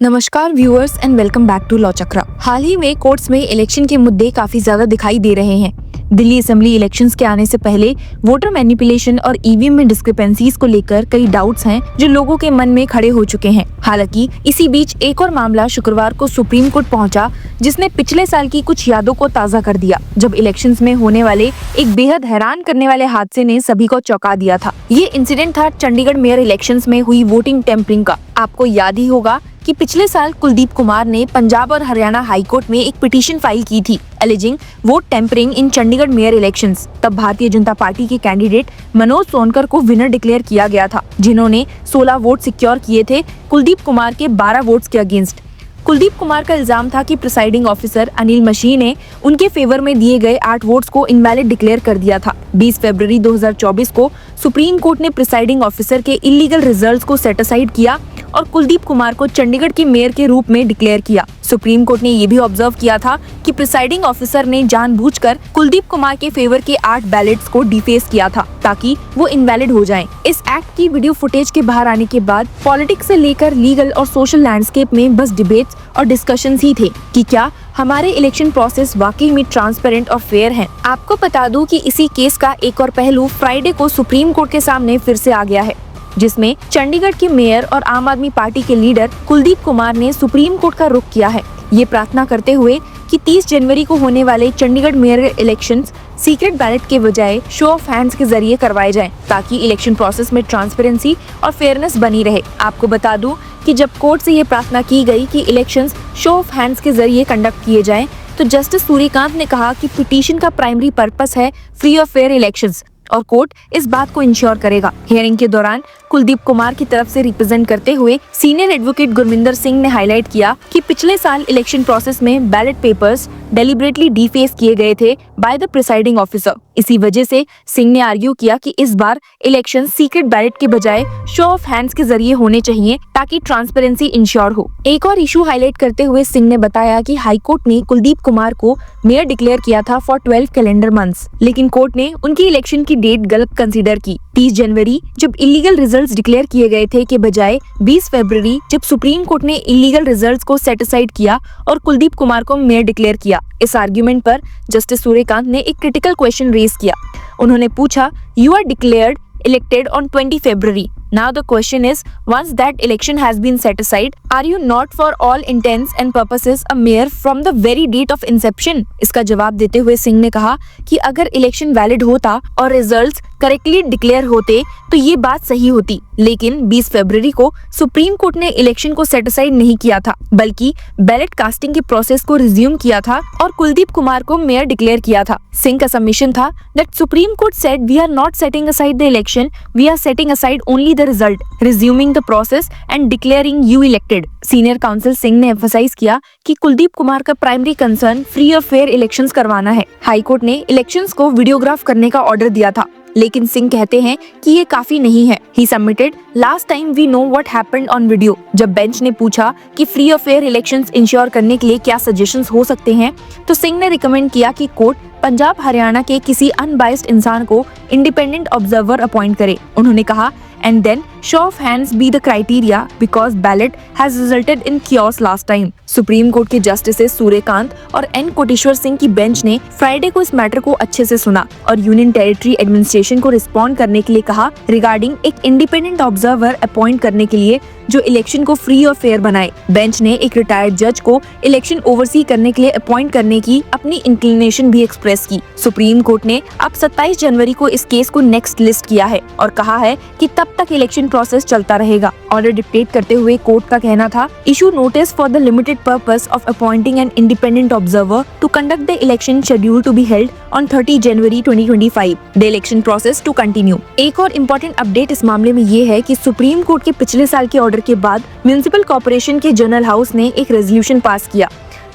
नमस्कार viewers and welcome back to law Chakra. हाल ही में कोर्ट्स में इलेक्शन के मुद्दे काफी ज्यादा दिखाई दे रहे हैं। दिल्ली असेंबली इलेक्शंस के आने से पहले वोटर मैनिपुलेशन और ईवीएम में डिस्क्रिपेंसीज को लेकर कई डाउट्स हैं जो लोगों के मन में खड़े हो चुके हैं। हालांकि इसी बीच एक और मामला शुक्रवार को सुप्रीम कोर्ट पहुंचा, जिसने पिछले साल की कुछ यादों को ताज़ा कर दिया, जब इलेक्शंस में होने वाले एक बेहद हैरान करने वाले हादसे ने सभी को चौंका दिया था। ये इंसिडेंट था चंडीगढ़ मेयर इलेक्शंस में हुई वोटिंग टेम्परिंग का। आपको याद ही होगा कि पिछले साल कुलदीप कुमार ने पंजाब और हरियाणा हाई कोर्ट में एक पिटीशन फाइल की थी एलिजिंग वोट टेम्परिंग इन चंडीगढ़ मेयर इलेक्शंस। तब भारतीय जनता पार्टी के कैंडिडेट मनोज सोनकर को विनर डिक्लेयर किया गया था, जिन्होंने 16 वोट सिक्योर किए थे कुलदीप कुमार के 12 वोट्स के अगेंस्ट। कुलदीप कुमार का इल्जाम था कि प्रिसाइडिंग ऑफिसर अनिल मशीह ने उनके फेवर में दिए गए 8 वोट्स को इनवैलिड डिक्लेयर कर दिया था। 20 फरवरी 2024 को सुप्रीम कोर्ट ने प्रिसाइडिंग ऑफिसर के इलीगल रिजल्ट्स को सेट असाइड किया और कुलदीप कुमार को चंडीगढ़ के मेयर के रूप में डिक्लेयर किया। सुप्रीम कोर्ट ने ये भी ऑब्जर्व किया था कि प्रिसाइडिंग ऑफिसर ने जानबूझकर कुलदीप कुमार के फेवर के 8 बैलेट्स को डिफेस किया था ताकि वो इनवैलिड हो जाएं। इस एक्ट की वीडियो फुटेज के बाहर आने के बाद पॉलिटिक्स से लेकर लीगल और सोशल लैंडस्केप में बस डिबेट्स और डिस्कशंस ही थे कि क्या हमारे इलेक्शन प्रोसेस वाकई में ट्रांसपेरेंट और फेयर है। आपको बता दूं कि इसी केस का एक और पहलू फ्राइडे को सुप्रीम कोर्ट के सामने फिर से आ गया है, जिसमें चंडीगढ़ के मेयर और आम आदमी पार्टी के लीडर कुलदीप कुमार ने सुप्रीम कोर्ट का रुख किया है, ये प्रार्थना करते हुए कि 30 जनवरी को होने वाले Chandigarh mayor elections secret ballot के बजाय शो ऑफ हैंड्स के जरिए करवाए जाएं, ताकि इलेक्शन प्रोसेस में ट्रांसपेरेंसी और फेयरनेस बनी रहे। आपको बता दूं कि जब कोर्ट से ये प्रार्थना की गई कि इलेक्शंस शो ऑफ हैंड्स के जरिए कंडक्ट किए जाएं, तो जस्टिस सूर्यकांत ने कहा कि पिटीशन का प्राइमरी पर्पस है फ्री और फेयर इलेक्शंस और कोर्ट इस बात को इंश्योर करेगा। हियरिंग के दौरान कुलदीप कुमार की तरफ से रिप्रेजेंट करते हुए सीनियर एडवोकेट गुरमिंदर सिंह ने हाईलाइट किया कि पिछले साल इलेक्शन प्रोसेस में बैलेट पेपर्स डेलिबरेटली डिफेस किए गए थे बाय द प्रिसाइडिंग ऑफिसर। इसी वजह से सिंह ने आर्ग्यू किया कि इस बार इलेक्शन सीक्रेट बैलेट के बजाय शो ऑफ हैंड्स के जरिए होने चाहिए ताकि ट्रांसपेरेंसी इंश्योर हो। एक और इशू हाईलाइट करते हुए सिंह ने बताया कि हाई कोर्ट ने कुलदीप कुमार को मेयर डिक्लेयर किया था फॉर 12 कैलेंडर मंथ्स, लेकिन कोर्ट ने उनकी इलेक्शन की डेट गलत कंसीडर की। 30 जनवरी जब इलीगल रिजल्ट्स डिक्लेयर किए गए थे के बजाय 20 फरवरी जब सुप्रीम कोर्ट ने इलीगल रिजल्ट्स को सेट असाइड किया और कुलदीप कुमार को मेयर डिक्लेयर किया। इस आर्गुमेंट पर जस्टिस सूर्यकांत ने एक क्रिटिकल क्वेश्चन रेज किया। उन्होंने पूछा, you are declared elected on 20 February. Now the question is, once that election has been set aside, are you not for all intents and purposes a mayor from the very date of inception? इसका जवाब देते हुए सिंह ने कहा कि अगर election valid होता और रिजल्ट्स करेक्टली डिक्लेयर होते तो ये बात सही होती, लेकिन 20 फरवरी को सुप्रीम कोर्ट ने इलेक्शन को सेट असाइड नहीं किया था, बल्कि बैलेट कास्टिंग के प्रोसेस को रिज्यूम किया था और कुलदीप कुमार को मेयर डिक्लेयर किया था। सिंह का सबमिशन था that Supreme Court said we are not setting aside the election, we are setting aside only the result, resuming the process and declaring you elected. Senior counsel Singh ने emphasise किया कि कुलदीप कुमार का primary concern free और fair elections करवाना है। High Court ने elections को videograph करने का ऑर्डर दिया था, लेकिन सिंह कहते हैं कि ये काफी नहीं है। He submitted last time we know what happened on video. जब बेंच ने पूछा कि फ्री और फेयर इलेक्शंस इंश्योर करने के लिए क्या सजेशंस हो सकते हैं, तो सिंह ने रिकमेंड किया कि कोर्ट पंजाब हरियाणा के किसी अनबाइस्ड इंसान को इंडिपेंडेंट ऑब्जर्वर अपॉइंट करे। उन्होंने कहा, and then show of hands be the criteria because ballot has resulted in chaos last time. Supreme court के जस्टिसेस सूर्यकांत और एन कोटेश्वर सिंह की बेंच ने फ्राइडे को इस मैटर को अच्छे से सुना और यूनियन टेरिटरी एडमिनिस्ट्रेशन को रिस्पॉन्ड करने के लिए कहा रिगार्डिंग एक इंडिपेंडेंट ऑब्जर्वर अपॉइंट करने के लिए जो इलेक्शन को फ्री और फेयर बनाए। बेंच ने एक रिटायर्ड जज को इलेक्शन ओवरसी करने के लिए अपॉइंट करने की अपनी इंक्लिनेशन भी एक्सप्रेस की। सुप्रीम कोर्ट ने अब 27 जनवरी को इस केस को नेक्स्ट लिस्ट किया है और कहा है कि तब तक इलेक्शन प्रोसेस चलता रहेगा। ऑर्डर डिक्टेट करते हुए कोर्ट का कहना था, issue notice for the limited purpose of appointing an independent observer to conduct the election schedule to be held on 30 January 2025, the election process to continue. एक और important update इस मामले में ये है कि सुप्रीम कोर्ट के पिछले साल के ऑर्डर के बाद म्युनिसिपल कॉर्पोरेशन के जनरल हाउस ने एक रेजोल्यूशन पास किया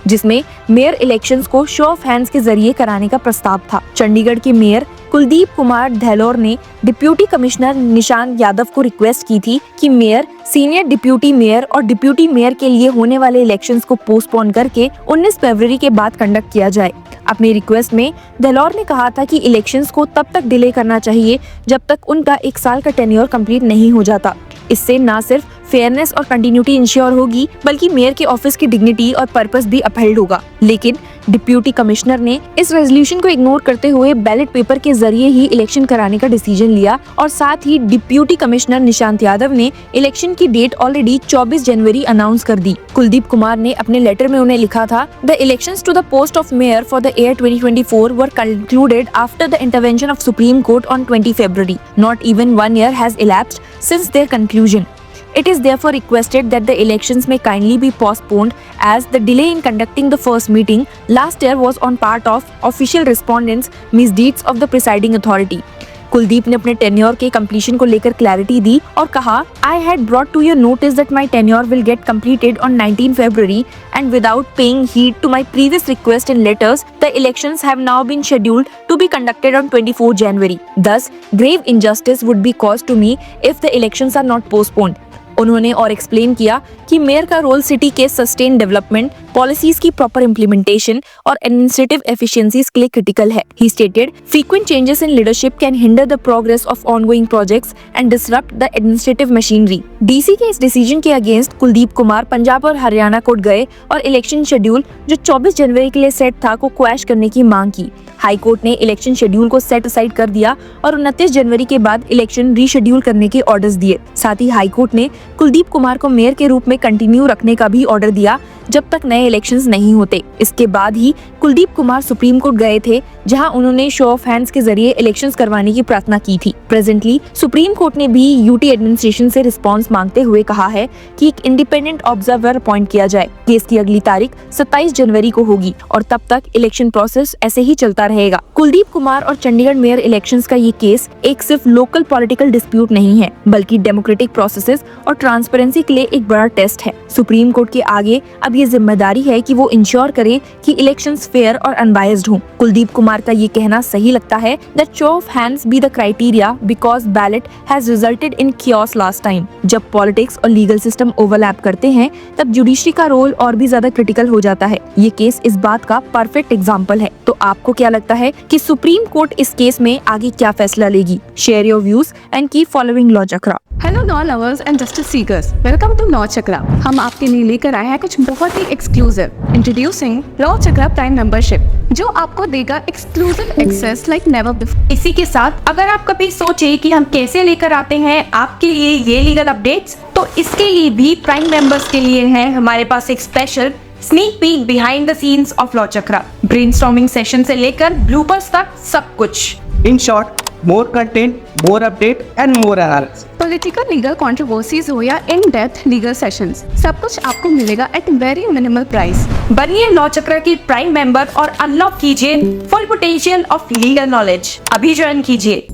जिसमें मेयर इलेक्शंस को शो ऑफ हैंड्स के जरिए कराने का प्रस्ताव था। चंडीगढ़ के मेयर कुलदीप कुमार धैलोर ने डिप्यूटी कमिश्नर निशांत यादव को रिक्वेस्ट की थी कि मेयर, सीनियर डिप्यूटी मेयर और डिप्यूटी मेयर के लिए होने वाले इलेक्शंस को पोस्टपोन करके 19 फरवरी के बाद कंडक्ट किया जाए। अपनी रिक्वेस्ट में धैलोर ने कहा था कि इलेक्शंस को तब तक डिले करना चाहिए जब तक उनका 1 साल का टेन्योर कंप्लीट नहीं हो जाता। इससे न सिर्फ फेयरनेस और कंटिन्यूटी इंश्योर होगी, बल्कि मेयर के ऑफिस की डिग्निटी और पर्पस भी अपहेल्ड होगा। लेकिन डिप्यूटी कमिश्नर ने इस रेजोल्यूशन को इग्नोर करते हुए बैलेट पेपर के जरिए ही इलेक्शन कराने का डिसीजन लिया और साथ ही डिप्यूटी कमिश्नर निशांत यादव ने इलेक्शन की डेट ऑलरेडी 24 जनवरी अनाउंस कर दी। कुलदीप कुमार ने अपने लेटर में उन्हें लिखा था, the elections to the post of mayor for the year 2024 were concluded after the intervention of Supreme Court on 20 February. Not even 1 year has elapsed since their conclusion. It is therefore requested that the elections may kindly be postponed as the delay in conducting the first meeting last year was on part of official respondents' misdeeds of the presiding authority. Kuldeep ने अपने tenure के completion को लेकर clarity दी और कहा, I had brought to your notice that my tenure will get completed on 19 February and without paying heed to my previous request and letters, the elections have now been scheduled to be conducted on 24 January. Thus, grave injustice would be caused to me if the elections are not postponed. उन्होंने और explain किया कि mayor का role city के sustain development, policies की proper implementation और administrative efficiencies के लिए क्रिटिकल है। He stated, frequent changes in leadership can hinder the progress of ongoing projects and disrupt the administrative machinery. DC के इस डिसीजन के अगेंस्ट कुलदीप कुमार पंजाब और हरियाणा कोर्ट गए और इलेक्शन शेड्यूल जो 24 जनवरी के लिए सेट था को क्वैश करने की मांग की। हाई कोर्ट ने इलेक्शन शेड्यूल को सेट असाइड कर दिया और 29 जनवरी के बाद इलेक्शन रीशेड्यूल करने के ऑर्डर्स दिए। साथ ही हाई कोर्ट ने कुलदीप कुमार को मेयर के रूप में कंटिन्यू रखने का भी ऑर्डर दिया जब तक नए इलेक्शंस नहीं होते। इसके बाद ही कुलदीप कुमार सुप्रीम कोर्ट गए थे, जहां उन्होंने शो ऑफ हैंड्स के जरिए इलेक्शंस करवाने की प्रार्थना की थी। प्रेजेंटली सुप्रीम कोर्ट ने भी यूटी एडमिनिस्ट्रेशन से रिस्पांस मांगते हुए कहा है कि एक इंडिपेंडेंट ऑब्जर्वर अपॉइंट किया जाए। केस की अगली तारीख 27 जनवरी को होगी और तब तक इलेक्शन प्रोसेस ऐसे ही चलता रहेगा। कुलदीप कुमार और चंडीगढ़ मेयर इलेक्शंस का ये केस एक सिर्फ लोकल पॉलिटिकल डिस्प्यूट नहीं है, बल्कि डेमोक्रेटिक प्रोसेसेस और ट्रांसपेरेंसी के लिए एक बड़ा टेस्ट है। सुप्रीम कोर्ट के आगे अब ये जिम्मेदारी है कि वो इंश्योर करे कि इलेक्शंस फेयर और अनबायस्ड हों। कुलदीप कुमार का ये कहना सही लगता है that show of hands be the criteria because ballot has resulted in chaos last time। जब पॉलिटिक्स और लीगल सिस्टम ओवरलैप करते हैं तब जुडिशरी का रोल और भी ज्यादा क्रिटिकल हो जाता है। ये केस इस बात का परफेक्ट एग्जाम्पल है। तो आपको क्या लगता है कि सुप्रीम कोर्ट इस केस में आगे क्या फैसला लेगी? Share your views and keep following law Chakra. Hello law lovers and justice seekers, welcome to law Chakra. हम आपके लिए लेकर आए हैं कुछ बहुत ही exclusive. Introducing law Chakra prime membership, जो आपको देगा exclusive access like never before. इसी के साथ अगर आप कभी सोचे कि हम कैसे लेकर आते हैं आपके लिए ये लीगल अपडेट्स, तो इसके लिए भी प्राइम मेंबर्स के लिए है हमारे पास एक special sneak peek behind the scenes of law chakra. Brainstorming session से लेकर ब्लूपर्स तक सब कुछ। In short, more content, more update and more analysis. Political legal controversies हो या इन डेप्थ लीगल सेशंस, सब कुछ आपको मिलेगा एट वेरी मिनिमल प्राइस। बनिए लॉ चक्र के प्राइम मेंबर और अनलॉक कीजिए full potential of legal knowledge. अभी ज्वाइन कीजिए।